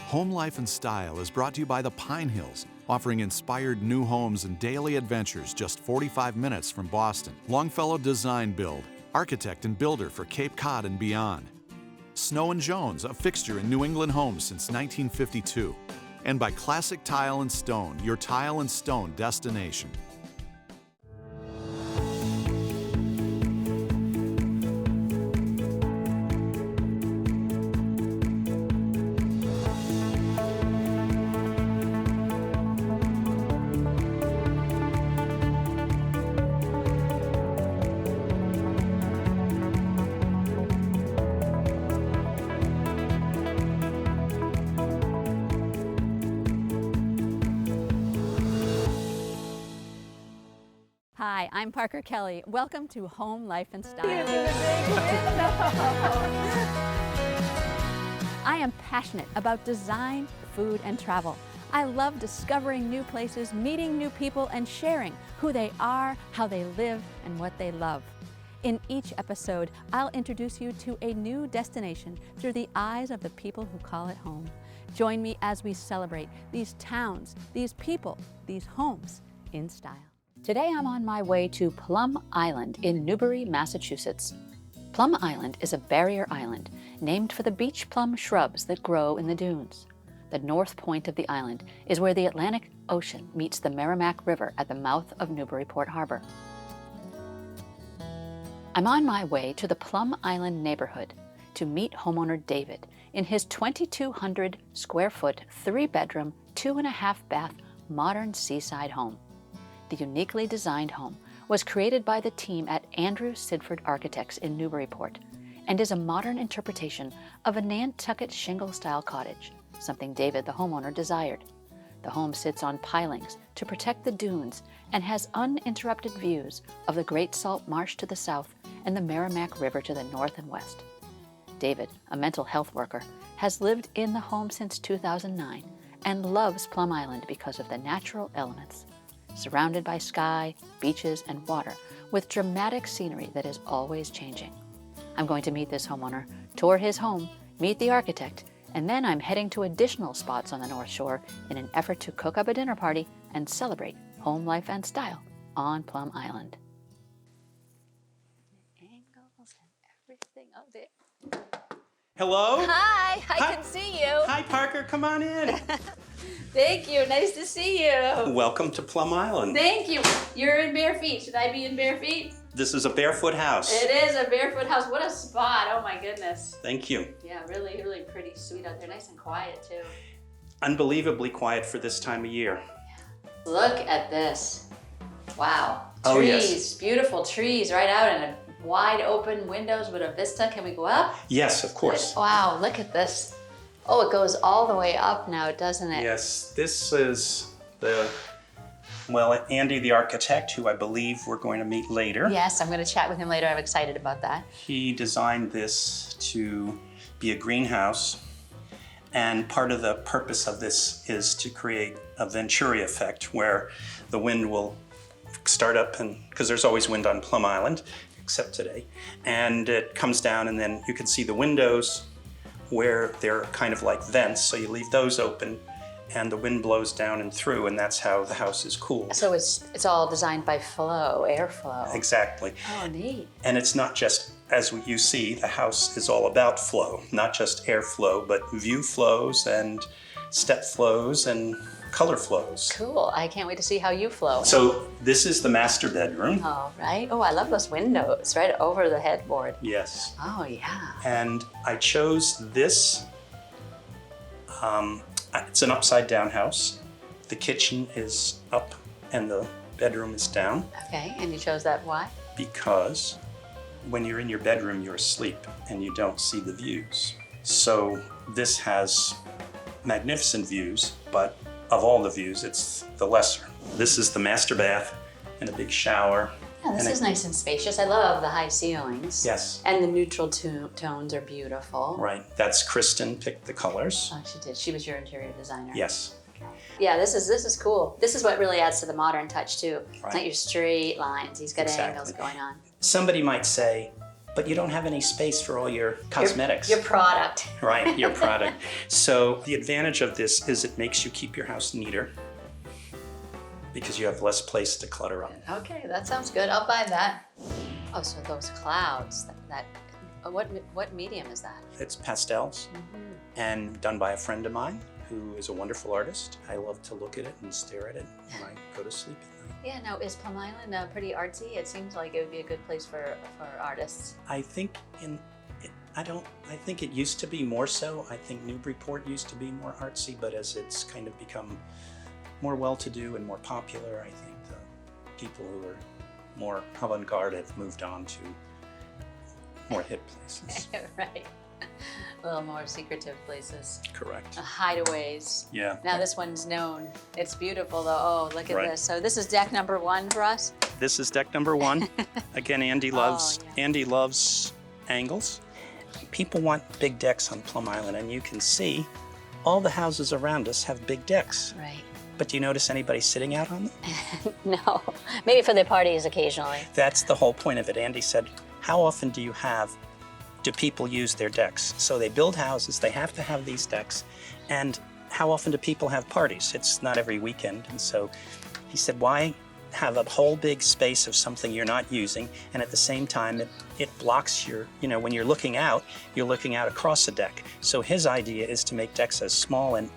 Home Life and Style is brought to you by the Pine Hills, offering inspired new homes and daily adventures just 45 minutes from Boston. Longfellow Design Build, architect and builder for Cape Cod and beyond. Snow & Jones, a fixture in New England homes since 1952. And by Classic Tile and Stone, your tile and stone destination. Hi, I'm Parker Kelly. Welcome to Home Life and Style. I am passionate about design, food, and travel. I love discovering new places, meeting new people, and sharing who they are, how they live, and what they love. In each episode, I'll introduce you to a new destination through the eyes of the people who call it home. Join me as we celebrate these towns, these people, these homes in style. Today I'm on my way to Plum Island in Newbury, Massachusetts. Plum Island is a barrier island named for the beach plum shrubs that grow in the dunes. The north point of the island is where the Atlantic Ocean meets the Merrimack River at the mouth of Newburyport Harbor. I'm on my way to the Plum Island neighborhood to meet homeowner David in his 2,200 square foot, 3-bedroom, 2.5-bath modern seaside home. The uniquely designed home was created by the team at Andrew Sidford Architects in Newburyport and is a modern interpretation of a Nantucket shingle-style cottage, something David, the homeowner, desired. The home sits on pilings to protect the dunes and has uninterrupted views of the Great Salt Marsh to the south and the Merrimack River to the north and west. David, a mental health worker, has lived in the home since 2009 and loves Plum Island because of the natural elements. Surrounded by sky, beaches, and water, with dramatic scenery that is always changing. I'm going to meet this homeowner, tour his home, meet the architect, and then I'm heading to additional spots on the North Shore in an effort to cook up a dinner party and celebrate home life and style on Plum Island. Angles and everything. Oh, there. Hello? Hi, I can see you. Hi, Parker, come on in. Thank you, nice to see you. Welcome to Plum Island. Thank you. You're in bare feet. Should I be in bare feet? This is a barefoot house. It is a barefoot house. What a spot. Oh my goodness. Thank you. Yeah, really, really pretty sweet out there. Nice and quiet too. Unbelievably quiet for this time of year. Yeah. Look at this. Wow. Trees, Oh, yes. Beautiful trees right out and a wide open windows with a vista. Can we go up? Yes, of course. Wow, look at this. Oh, it goes all the way up now, doesn't it? Yes, this is Andy the architect, who I believe we're going to meet later. Yes, I'm going to chat with him later. I'm excited about that. He designed this to be a greenhouse, and part of the purpose of this is to create a Venturi effect where the wind will start up, and because there's always wind on Plum Island, except today, and it comes down, and then you can see the windows where they're kind of like vents, so you leave those open and the wind blows down and through, and that's how the house is cooled. So it's all designed by flow, airflow. Exactly. Oh, neat. And it's not just, as you see, the house is all about flow, not just airflow, but view flows and step flows and color flows. Cool. I can't wait to see how you flow. So this is the master bedroom. Oh, right. Oh, I love those windows right over the headboard. Yes. Oh, yeah. And I chose this. It's an upside down house. The kitchen is up and the bedroom is down. Okay, and you chose that why? Because when you're in your bedroom, you're asleep and you don't see the views. So this has magnificent views, but of all the views, it's the lesser. This is the master bath and a big shower. Yeah, this is nice and spacious. I love the high ceilings. Yes. And the neutral tones are beautiful. Right. That's Kristen picked the colors. Oh, she did. She was your interior designer. Yes. Okay. Yeah, this is cool. This is what really adds to the modern touch too. Right. It's not your straight lines. He's got Exactly. angles going on. Somebody might say, but you don't have any space for all your cosmetics. Your product. Right, your product. So the advantage of this is it makes you keep your house neater because you have less place to clutter up. Okay, that sounds good. I'll buy that. Oh, so those clouds, what medium is that? It's pastels and done by a friend of mine who is a wonderful artist. I love to look at it and stare at it when I go to sleep at night. Yeah, now is Plum Island pretty artsy? It seems like it would be a good place for artists. I think I think it used to be more so. I think Newburyport used to be more artsy, but as it's kind of become more well-to-do and more popular, I think the people who are more avant-garde have moved on to more hip places. Right. A little more secretive places. Correct. Hideaways. Yeah. Now this one's known. It's beautiful though. Oh, look at Right. this. So this is deck number 1 for us? This is deck number 1. Again, Andy loves angles. People want big decks on Plum Island, and you can see all the houses around us have big decks. Right. But do you notice anybody sitting out on them? No. Maybe for the parties occasionally. That's the whole point of it. Andy said, how often do people use their decks? So they build houses, they have to have these decks, and how often do people have parties? It's not every weekend. And so he said, why have a whole big space of something you're not using, and at the same time it blocks your, when you're looking out across a deck. So his idea is to make decks as small and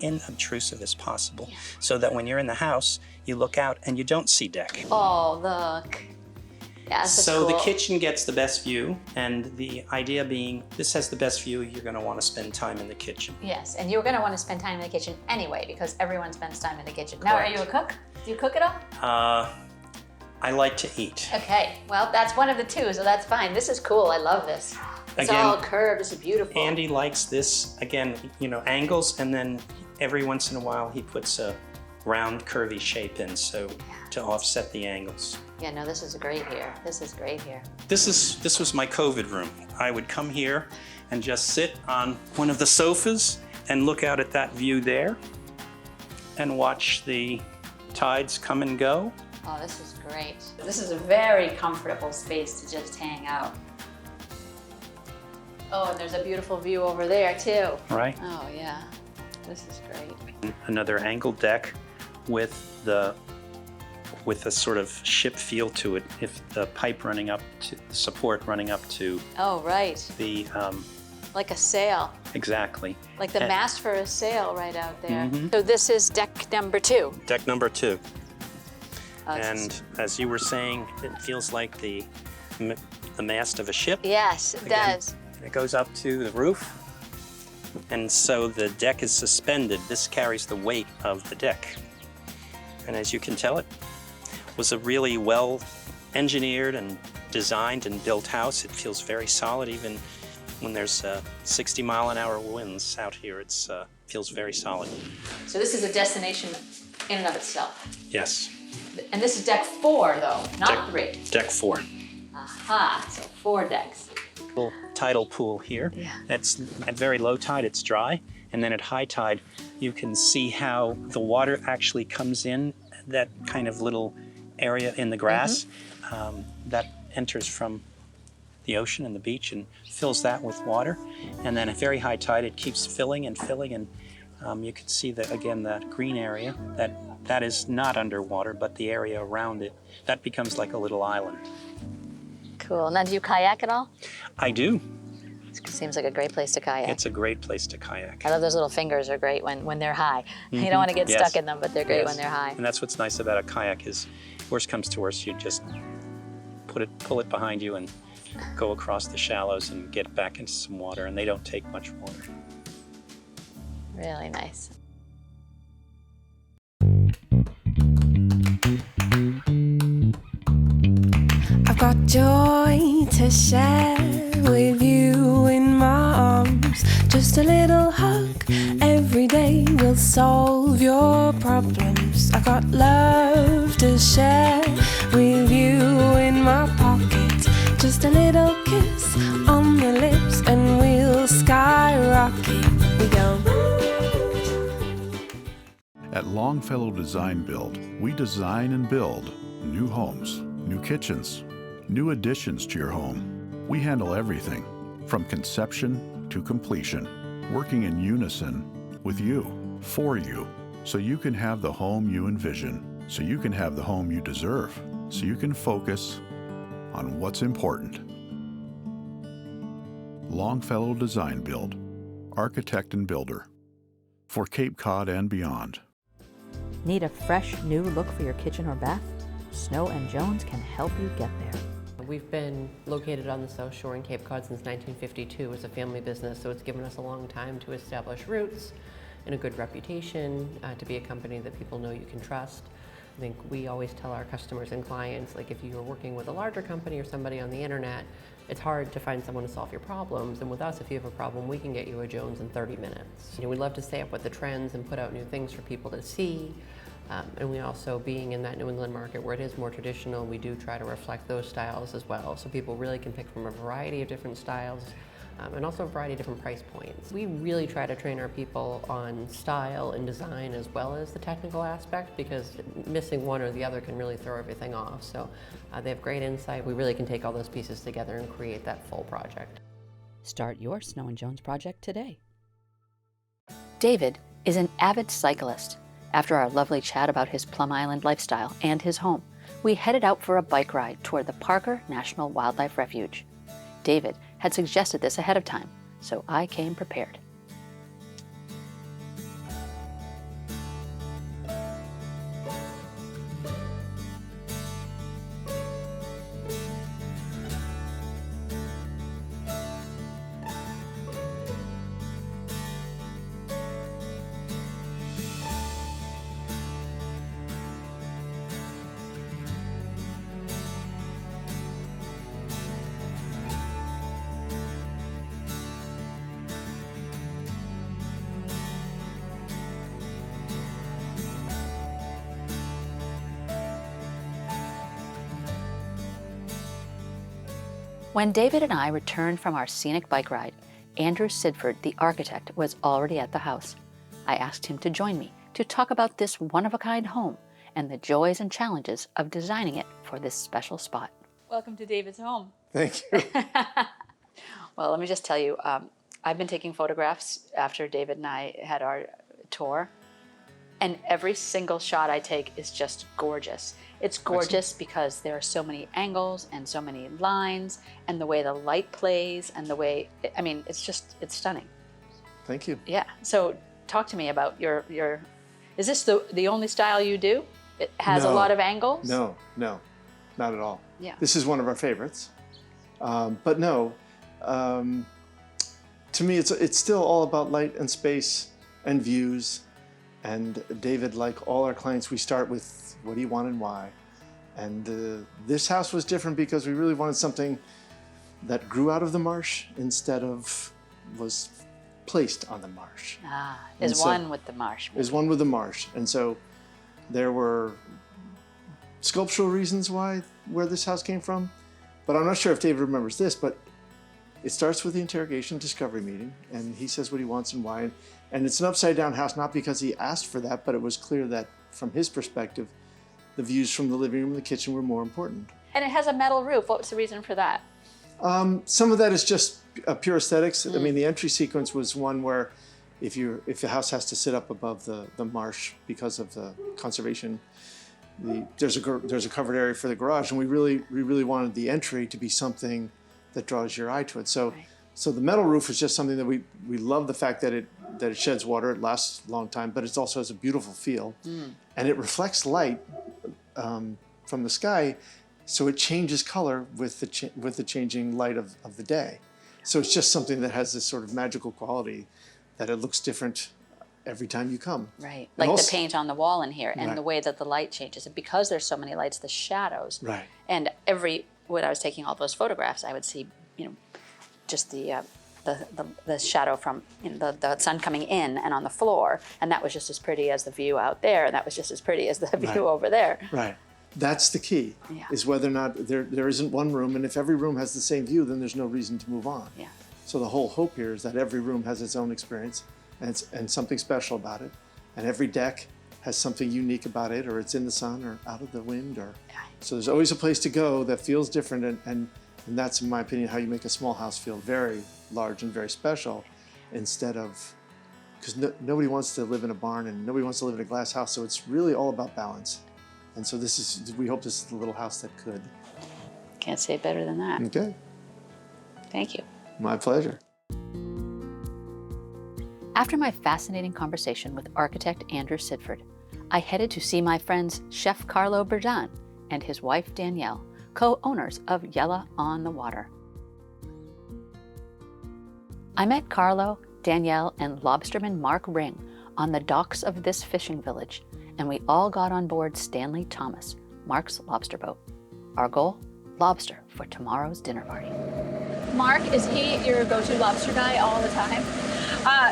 inobtrusive as possible, so that when you're in the house, you look out and you don't see deck. Oh, look. Yeah, so cool. The kitchen gets the best view, and the idea being this has the best view, you're going to want to spend time in the kitchen. Yes, and you're going to want to spend time in the kitchen anyway, because everyone spends time in the kitchen. Now, Correct. are you a cook? Do you cook at all? I like to eat. Okay, well, that's one of the two, so that's fine. This is cool. I love this. It's Again, all curved. This is beautiful. Andy likes this, again, angles, and then every once in a while he puts a round curvy shape in, so to offset the angles. Yeah, no, this is great here. This is great here. This was my COVID room. I would come here and just sit on one of the sofas and look out at that view there and watch the tides come and go. Oh, this is great. This is a very comfortable space to just hang out. Oh, and there's a beautiful view over there too. Right. Oh yeah, this is great. Another angled deck with a sort of ship feel to it. If the pipe running up to the support running up to Oh, right. the Like a sail. exactly. Like the mast for a sail right out there. Mhm. So this is deck number 2. Deck number 2. Oh, And as you were saying, it feels like the mast of a ship. yes, it Again. does. And it goes up to the roof. And so the deck is suspended. This carries the weight of the deck. And as you can tell, it was a really well engineered and designed and built house. It feels very solid even when there's 60-mile-an-hour winds out here. It feels very solid. So this is a destination in and of itself. Yes. And this is deck 4 though, not Deck- 3. Deck 4. Aha, so 4 decks. Little tidal pool here. Yeah. It's at very low tide, it's dry. And then at high tide, you can see how the water actually comes in that kind of little area in the grass that enters from the ocean and the beach and fills that with water. And then at very high tide, it keeps filling and filling. And you can see that, again, that green area, that is not underwater, but the area around it, that becomes like a little island. Cool. Now, do you kayak at all? I do. It seems like a great place to kayak. It's a great place to kayak. I love those little fingers are great when they're high. You don't want to get Yes. stuck in them, but they're great Yes. when they're high. And that's what's nice about a kayak is, worst comes to worst, you just pull it behind you and go across the shallows and get back into some water, and they don't take much water. Really nice. I've got joy to share with you in my arms. Just a little hug every day will solve your problems. I've got love to share with you in my pocket. Just a little kiss on the lips and we'll skyrocket. We go. At Longfellow Design Build, we design and build new homes, new kitchens, New additions to your home. We handle everything from conception to completion, working in unison with you, for you, so you can have the home you envision, so you can have the home you deserve, so you can focus on what's important. Longfellow Design Build, architect and builder, for Cape Cod and beyond. Need a fresh, new look for your kitchen or bath? Snow & Jones can help you get there. We've been located on the South Shore in Cape Cod since 1952 as a family business, so it's given us a long time to establish roots and a good reputation, to be a company that people know you can trust. I think we always tell our customers and clients, like if you're working with a larger company or somebody on the internet, it's hard to find someone to solve your problems, and with us, if you have a problem, we can get you a Jones in 30 minutes. We love to stay up with the trends and put out new things for people to see. And we also, being in that New England market where it is more traditional, we do try to reflect those styles as well. So people really can pick from a variety of different styles and also a variety of different price points. We really try to train our people on style and design as well as the technical aspect, because missing one or the other can really throw everything off. So they have great insight. We really can take all those pieces together and create that full project. Start your Snow & Jones project today. David is an avid cyclist. After our lovely chat about his Plum Island lifestyle and his home, we headed out for a bike ride toward the Parker National Wildlife Refuge. David had suggested this ahead of time, so I came prepared. When David and I returned from our scenic bike ride, Andrew Sidford, the architect, was already at the house. I asked him to join me to talk about this one-of-a-kind home and the joys and challenges of designing it for this special spot. Welcome to David's home. Thank you. Well, let me just tell you, I've been taking photographs after David and I had our tour, and every single shot I take is just gorgeous. It's gorgeous because there are so many angles and so many lines, and the way the light plays, and the way, I mean, it's stunning. Thank you. Yeah, so talk to me about your is this the only style you do? It has a lot of angles? No, not at all. Yeah. This is one of our favorites. But no, to me, it's still all about light and space and views. And David, like all our clients, we start with what do you want and why. And this house was different because we really wanted something that grew out of the marsh instead of was placed on the marsh. Is one with the marsh. Is one with the marsh. And so there were sculptural reasons where this house came from. But I'm not sure if David remembers this, but it starts with the interrogation discovery meeting, and he says what he wants and why. And it's an upside down house, not because he asked for that, but it was clear that from his perspective, the views from the living room and the kitchen were more important. And it has a metal roof. What's the reason for that? Some of that is just pure aesthetics. I mean, the entry sequence was one where if the house has to sit up above the marsh because of the conservation, there's a covered area for the garage, and we really wanted the entry to be something that draws your eye to it. So the metal roof is just something that we love the fact that it sheds water, it lasts a long time, but it also has a beautiful feel, and it reflects light from the sky, so it changes color with the changing light of the day. So it's just something that has this sort of magical quality that it looks different every time you come. Right, like also, the paint on the wall in here, and the way that the light changes. And because there's so many lights, the shadows. Right. And when I was taking all those photographs, I would see, just the shadow from the sun coming in and on the floor, and that was just as pretty as the view out there, and that was just as pretty as the view over there. Right. That's the key, is whether or not there isn't one room, and if every room has the same view, then there's no reason to move on. Yeah. So the whole hope here is that every room has its own experience and something special about it, and every deck has something unique about it, or it's in the sun or out of the wind, or so there's always a place to go that feels different, and that's, in my opinion, how you make a small house feel very large and very special, instead of, because nobody wants to live in a barn and nobody wants to live in a glass house, so it's really all about balance. And so we hope this is the little house that could. Can't say it better than that. Okay. Thank you. My pleasure. After my fascinating conversation with architect Andrew Sidford, I headed to see my friends Chef Carlo Berdan and his wife Danielle, co-owners of Yella on the Water. I met Carlo, Danielle, and lobsterman Mark Ring on the docks of this fishing village, and we all got on board Stanley Thomas, Mark's lobster boat. Our goal? Lobster for tomorrow's dinner party. Mark, is he your go-to lobster guy all the time?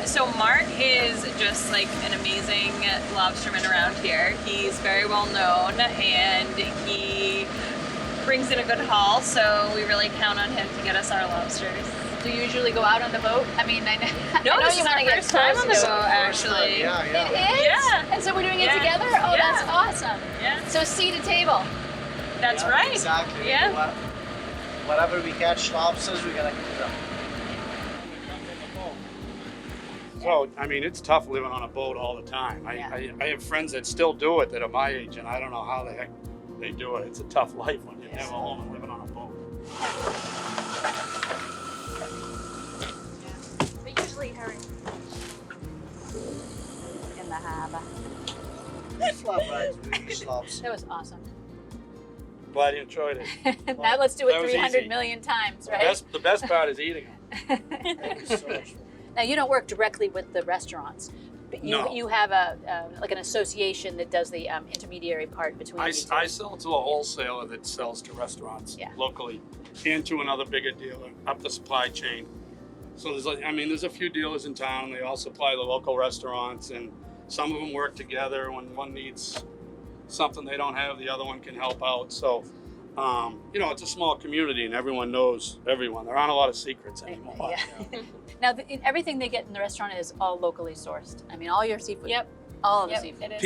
So Mark is just like an amazing lobsterman around here. He's very well known and he brings in a good haul, so we really count on him to get us our lobsters. Do you usually go out on the boat? I mean, I know This you is want to our get first time on the close. boat, actually. Yeah. It is? Yeah. And so we're doing it Yeah. together? Oh, Yeah. that's awesome. Yeah. So seat to table. That's right. Exactly. Yeah. Whatever we catch lobsters, we're gonna cook them. So, I mean, it's tough living on a boat all the time. I have friends that still do it that are my age, and I don't know how the heck they do it. It's a tough life when you're never home and living on a boat. We usually hurry. In the harbor. Flatbreads, we use lobster. That was awesome. Glad you enjoyed it. Now let's do it That was 300 easy. million times, right? The best part is eating them. Thank you so much. Now you don't work directly with the restaurants, but No. you have a like an association that does the intermediary part between I the two. I sell to a wholesaler that sells to restaurants locally and to another bigger dealer up the supply chain. So there's a few dealers in town. They all supply the local restaurants, and some of them work together. When one needs something they don't have, the other one can help out. So, it's a small community and everyone knows everyone. There aren't a lot of secrets anymore. Yeah. Now, everything they get in the restaurant is all locally sourced. I mean, all your seafood. Yep. All of the seafood. It is.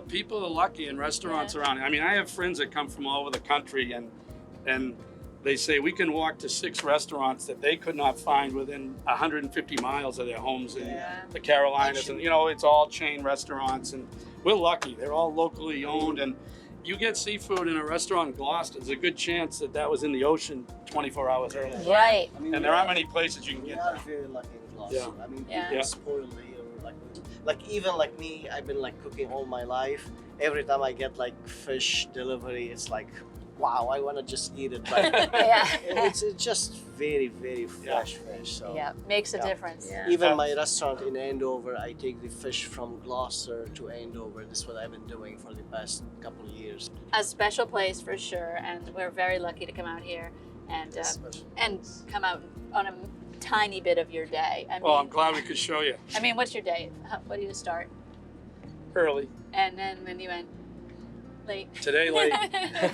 People are lucky in restaurants around. I mean, I have friends that come from all over the country, and they say we can walk to 6 restaurants that they could not find within 150 miles of their homes in the Carolinas, and it's all chain restaurants, and we're lucky. They're all locally owned, and you get seafood in a restaurant in Gloucester, there's a good chance that was in the ocean 24 hours earlier. Right. I mean, And there aren't many places you can we get are that. very lucky in Gloucester. Yeah. I mean, Yeah. people spoil me, or like even like me, I've been like cooking all my life. Every time I get like fish delivery, it's like, wow, I want to just eat it. But Yeah. it's just very, very fresh fish. So Yeah, makes a difference. Yeah. even my restaurant in Andover, I take the fish from Gloucester to Andover. This is what I've been doing for the past couple of years. A special place for sure, and we're very lucky to come out here and come out on a tiny bit of your day. I mean, Well, I'm glad we could show you what's your day? What do you start? early. And then when you end late. Today late.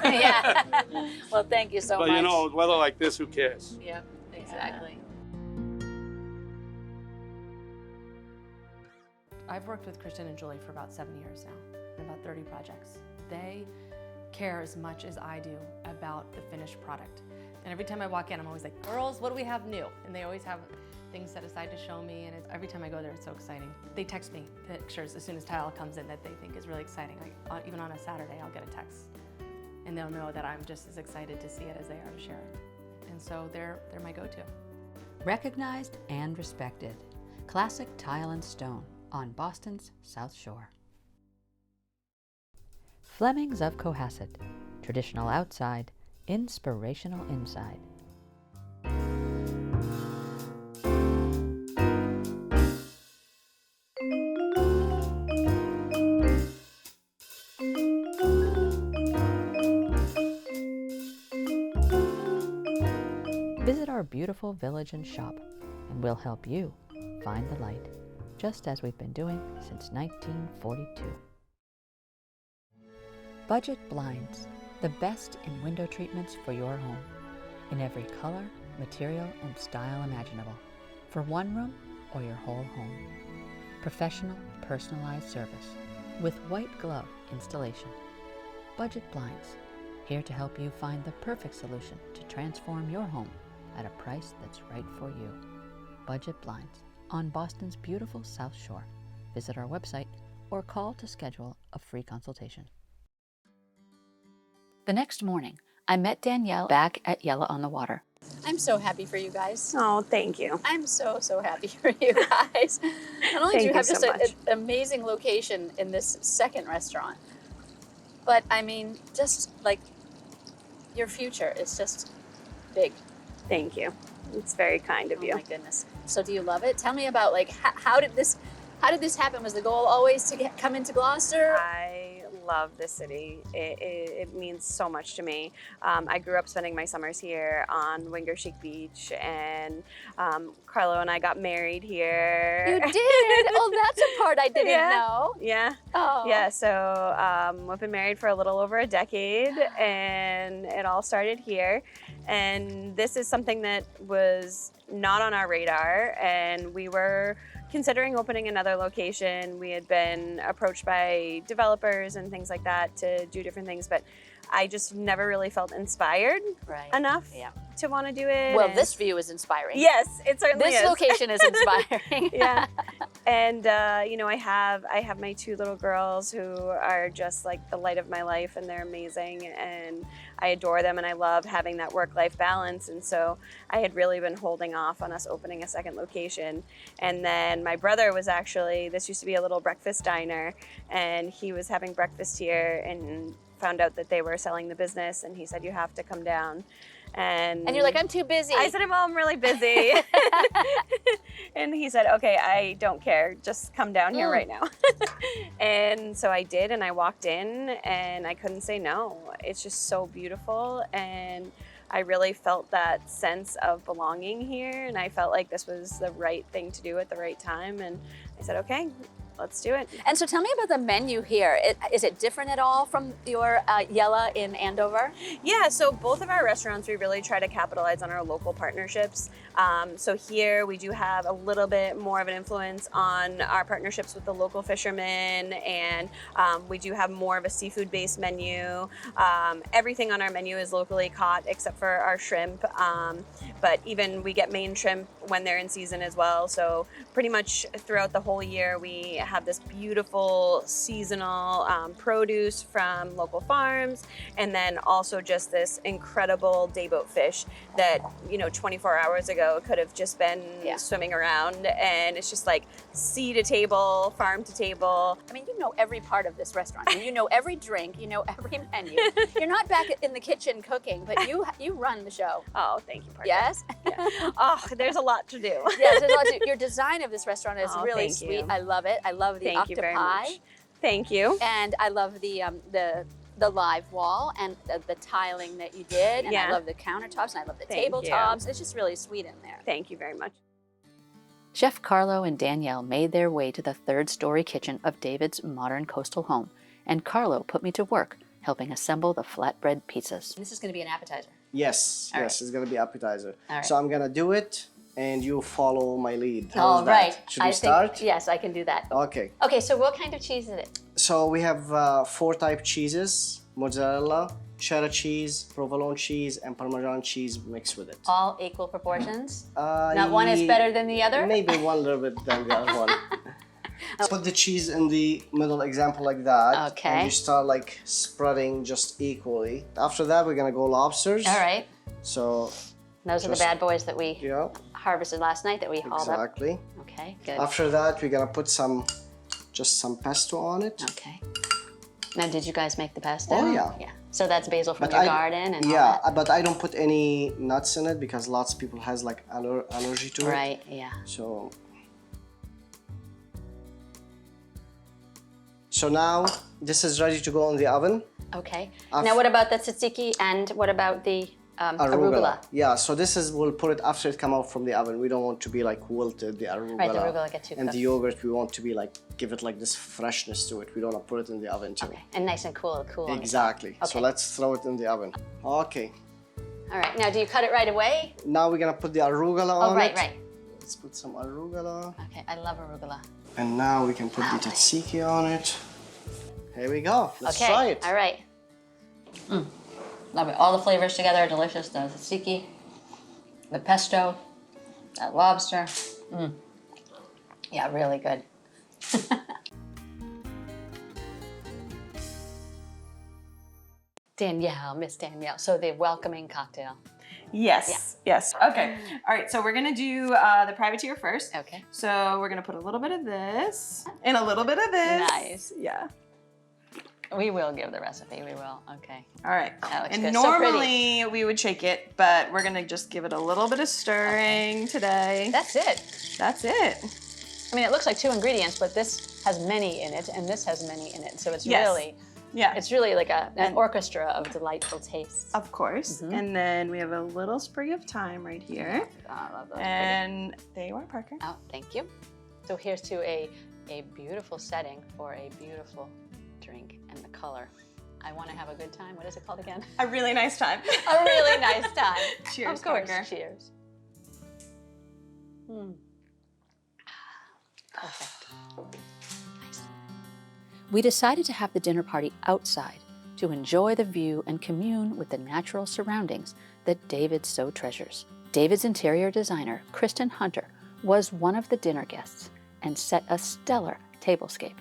Yeah. Well, thank you so But much. weather like this, who cares? Yeah, exactly. I've worked with Kristen and Julie for about 7 years now, and about 30 projects. They care as much as I do about the finished product. And every time I walk in, I'm always like, girls, what do we have new? And they always have things set aside to show me, and every time I go there, it's so exciting. They text me pictures as soon as tile comes in that they think is really exciting. Like, even on a Saturday, I'll get a text, and they'll know that I'm just as excited to see it as they are to share it. And so they're my go-to. Recognized and respected. Classic tile and stone on Boston's South Shore. Fleming's of Cohasset. Traditional outside, inspirational inside. Visit our beautiful village and shop, and we'll help you find the light, just as we've been doing since 1942. Budget Blinds, the best in window treatments for your home, in every color, material, and style imaginable, for one room or your whole home. Professional, personalized service. with white glove installation. Budget Blinds, here to help you find the perfect solution to transform your home at a price that's right for you. Budget Blinds on Boston's beautiful South Shore. Visit our website or call to schedule a free consultation. The next morning, I met Danielle back at Yella on the Water. I'm so happy for you guys. Oh, thank you. I'm so happy for you guys. Not only do you have just an amazing location in this second restaurant, but I mean, just like your future is just big. Thank you. It's very kind of you. Oh my goodness. So do you love it? Tell me about like how did this happen? Was the goal always to come into Gloucester? I love this city. It means so much to me. I grew up spending my summers here on Wingershik Beach, and Carlo and I got married here. You did? Oh, that's a part I didn't know. Yeah. Oh. Yeah, so we've been married for a little over a decade, and it all started here. And this is something that was not on our radar, and we were considering opening another location. We had been approached by developers and things like that to do different things, but I just never really felt inspired enough to want to do it. Well, this view is inspiring. Yes, it certainly is. This location is inspiring. Yeah. And you know, I have my two little girls who are just like the light of my life, and they're amazing, and I adore them, and I love having that work-life balance. And so I had really been holding off on us opening a second location. And then my brother was actually, this used to be a little breakfast diner, and he was having breakfast here and found out that they were selling the business, and he said, you have to come down. And you're like, I'm too busy. I said, well, I'm really busy. And he said, okay, I don't care. Just come down here right now. And so I did, and I walked in, and I couldn't say no. It's just so beautiful, and I really felt that sense of belonging here, and I felt like this was the right thing to do at the right time, and I said, okay, let's do it. And so tell me about the menu here. Is it different at all from your Yella in Andover? Yeah, so both of our restaurants, we really try to capitalize on our local partnerships. So here we do have a little bit more of an influence on our partnerships with the local fishermen, and we do have more of a seafood-based menu. Everything on our menu is locally caught except for our shrimp, but even we get Maine shrimp when they're in season as well. So pretty much throughout the whole year, we have this beautiful seasonal produce from local farms, and then also just this incredible dayboat fish that, you know, 24 hours ago could have just been swimming around, and it's just like sea to table, farm to table. I mean, you know every part of this restaurant. You know every drink, you know every menu. You're not back in the kitchen cooking, but you run the show. Oh, thank you, partner. Yes? Yeah. Oh, there's a lot to do. Yes, there's a lot to do. Your design of this restaurant is really thank sweet. you. I love it. I love the Thank you very octopi. much. Thank you. And I love the live wall and the tiling that you did. And I love the countertops, and I love the Thank tabletops. you. It's just really sweet in there. Thank you very much. Chef Carlo and Danielle made their way to the third-story kitchen of David's modern coastal home, and Carlo put me to work helping assemble the flatbread pizzas. This is going to be an appetizer. Yes, All yes, right. it's gonna be appetizer. All right. So I'm gonna do it, and you follow my lead. All How's right. that? Should we start? Yes, I can do that. Okay. Okay, so what kind of cheese is it? So we have 4 type cheeses: mozzarella, cheddar cheese, provolone cheese, and Parmesan cheese mixed with it. All equal proportions? Not one is better than the other? Maybe one little bit than the other one. Put the cheese in the middle, example like that. Okay. And you start like spreading just equally. After that, we're gonna go lobsters. All right. So. Those are the bad boys that we Yeah. harvested last night that we hauled up. Exactly. Okay, good. After that, we're gonna put just some pesto on it. Okay. Now, did you guys make the pesto? Oh, yeah. Yeah. So that's basil from But your garden and all yeah, that? but I don't put any nuts in it because lots of people has like allergy to it. Right, yeah. So now this is ready to go in the oven. Okay. Now, what about the tzatziki and what about the arugula? Yeah, so we'll put it after it come out from the oven. We don't want to be like wilted, the arugula. Right, the arugula get too And cooked. the yogurt, we want to be like, give it like this freshness to it. We don't want to put it in the oven too. Okay, and nice and cool on the top. Exactly. Okay. So let's throw it in the oven. Okay. All right, now do you cut it right away? Now we're gonna put the arugula on it. Right. Let's put some arugula. Okay, I love arugula. And now we can put the tzatziki on it. Here we go. Let's Okay, try it. all right. Love it. All the flavors together are delicious. The tzatziki, the pesto, that lobster. Yeah, really good. Danielle, Miss Danielle. So the welcoming cocktail. Yes, yes. Okay. All right, so we're gonna do the privateer first. Okay. So we're gonna put a little bit of this and a little bit of this. Nice. Yeah. We will give the recipe. We will. Okay. All right. That looks And good. So pretty. normally we would shake it, but we're gonna just give it a little bit of stirring today. That's it. That's it. I mean, it looks like 2 ingredients, but this has many in it, and this has many in it. So it's Yes. really, Yeah. it's really like an orchestra of delightful tastes. Of course. And then we have a little sprig of thyme right here. Oh, I love those. And there you are, Parker. Oh, thank you. So here's to a beautiful setting for a beautiful drink and the color. I want to have a good time. What is it called again? A really nice time. A really nice time. Cheers, Of course. Parker. Cheers. Perfect. Nice. We decided to have the dinner party outside to enjoy the view and commune with the natural surroundings that David so treasures. David's interior designer, Kristen Hunter, was one of the dinner guests and set a stellar tablescape.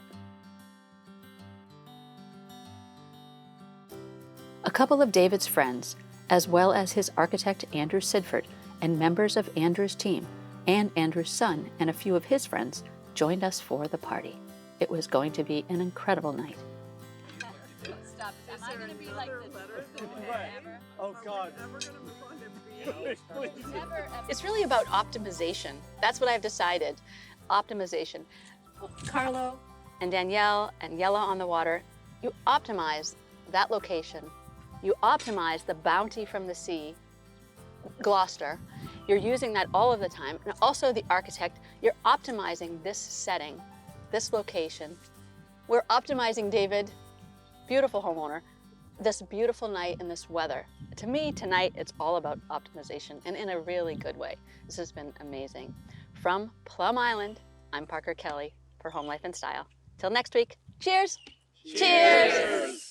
A couple of David's friends, as well as his architect Andrew Sidford and members of Andrew's team, and Andrew's son and a few of his friends, joined us for the party. It was going to be an incredible night. Stop. Am I gonna be like the Oh God. It's really about optimization. That's what I've decided. Optimization. Carlo and Danielle and Yella on the Water, you optimize that location. You optimize the bounty from the sea, Gloucester. You're using that all of the time. And also the architect, you're optimizing this setting, this location. We're optimizing David, beautiful homeowner, this beautiful night and this weather. To me, tonight, it's all about optimization and in a really good way. This has been amazing. From Plum Island, I'm Parker Kelly for Home Life and Style. Till next week, cheers! Cheers!